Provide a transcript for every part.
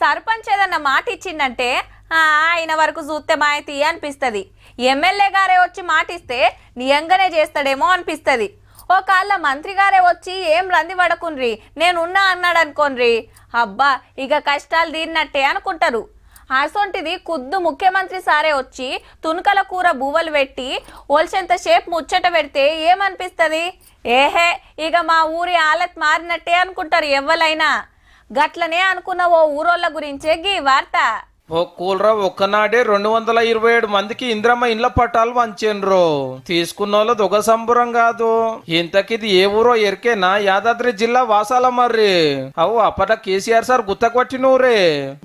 సర్పంచ్ ఏదన్నా మాట ఇచ్చిందంటే ఆయన వరకు చూస్తే మాయతి అనిపిస్తుంది. ఎమ్మెల్యే గారే వచ్చి మాటిస్తే నియంగానే చేస్తాడేమో అనిపిస్తుంది. ఒకళ్ళ మంత్రి గారే వచ్చి ఏం రంది పడకుండ్రి నేనున్నా అన్నాడు అనుకోండ్రి, అబ్బా ఇక కష్టాలు తీరినట్టే అనుకుంటారు. అసొంటిది ఖుద్దు ముఖ్యమంత్రి సారే వచ్చి తునకల కూర బువ్వలు పెట్టి ఒల్చెంత షేప్ ముచ్చట పెడితే ఏమనిపిస్తుంది? ఏహే ఇక మా ఊరి హాలత్ మారినట్టే అనుకుంటారు ఎవ్వలైనా. గట్లనే అనుకున్న ఓ ఊరోళ్ళ గురించే గీ వార్త. ఓ కూలరా ఒక్కనాడే 227 మందికి ఇంద్రమ్మ ఇండ్ల పట్టాలు వంచేన్రు. తీసుకున్న వాళ్ళు దొగ సంబురం కాదు. ఇంతకిది ఏ ఊరో ఎరికేనా? యాదాద్రి జిల్లా వాసాల మర్రి. అవు అప్పట కేసీఆర్ సార్ గుత్తకొట్టినూరే.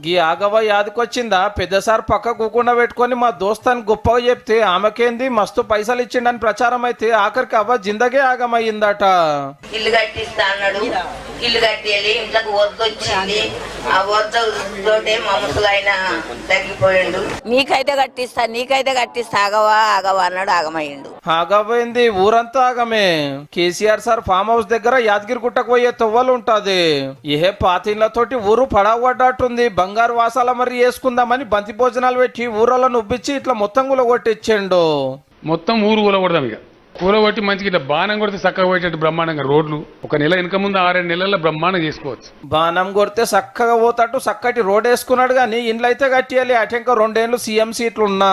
గీ ఆగవ యాదకొచ్చిందా? పెద్ద సార్ పక్క కూకుండా పెట్టుకొని మా దోస్తాన్ని గొప్పగా చెప్తే ఆమెకేంది మస్తు పైసలు ఇచ్చిండని ప్రచారం అయితే ఆఖరికి అవ్వ జిందగే ఆగమయ్యిందట. ఇల్లు కట్టిస్తా అన్నాడు. ఇల్లు కట్టి ఇంట్లోకి వద్ద వచ్చింది. ఆ వద్దతోటే మా ముసలాయన తగ్గిపోయిండు. నీకైతే కట్టిస్తా ఆగవా అన్నాడు. ఆగమయ్యిండు. ఆగమైంది ఊరంతా ఆగమే. కేసీఆర్ సార్ ఫామ్ హౌస్ దగ్గర యాదగిరి గుట్టకు పోయే తొవ్వలు ఉంటది. ఏ పాతిళ్లతోటి ఊరు పడగొడ్డట్టుంది. బంగారు వాసాల మరి వేసుకుందామని బంతి భోజనాలు పెట్టి ఊరలను ఉబ్బిచ్చి ఇట్లా మొత్తం కూలగొట్టిచ్చిండు. మొత్తం ఊరు కూలగొడదాం. ఇక కూలగొట్టి మంచిగా ఇట్లా బాణం కొడితే చక్కగా పోయేటట్టు బ్రహ్మాండంగా రోడ్లు ఒక నెల వెనక ముందు 6-7 నెలల్లో బ్రహ్మాండం చేసుకోవచ్చు. బాణం కొడితే చక్కగా పోతాడు. చక్కటి రోడ్ వేసుకున్నాడు గాని ఇండ్లు అయితే కట్టియాలి. అటెంక 2 ఏళ్ళు సీఎం సీట్లున్నా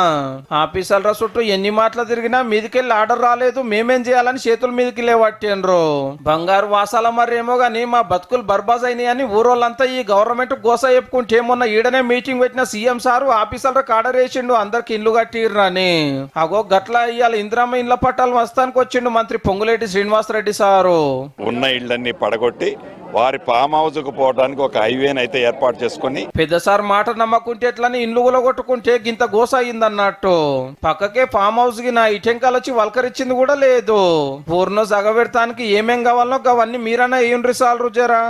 ఆఫీసర్ల చుట్టూ ఎన్ని మాటలు తిరిగినా మీదికెళ్ళి ఆర్డర్ రాలేదు. మేమేం చేయాలని చేతుల మీదకి లేవట్టిండ్రు. బంగారు వాసాల మరేమో గాని మా బతుకులు బర్బాజ్ అయినాయి అని ఊరోళ్ళంతా ఈ గవర్నమెంట్ గోస చెప్పుకుంటే మొన్న ఈడనే మీటింగ్ పెట్టిన సీఎం సారు ఆఫీసర్లకు ఆర్డర్ వేసిండు అందరికి ఇల్లు కట్టిర్రని. అగో గట్ల ఇవాళ ఇందిరమ్మ ఇండ్ల పట్టాలు వస్తానికి వచ్చిండు మంత్రి పొంగులేటి శ్రీనివాసరెడ్డి సారు. ఉన్న ఇళ్లన్నీ పడగొట్టి వారి ఫామ్ హౌస్ కు పోవడానికి ఒక హైవేని అయితే ఏర్పాటు చేసుకుని పెద్ద సార్ మాట నమ్మకుంటే ఎట్లని ఇండ్లు కొట్టుకుంటే గింత గోస అయిందన్నట్టు. పక్కకే ఫామ్ హౌస్ కి నా ఇటెంకాలు వచ్చి వల్కరిచ్చింది కూడా లేదు. పూర్ణ సగబెడతానికి ఏమేం కావాలనో అవన్నీ మీరన్నా ఏం రిసాలు జరా.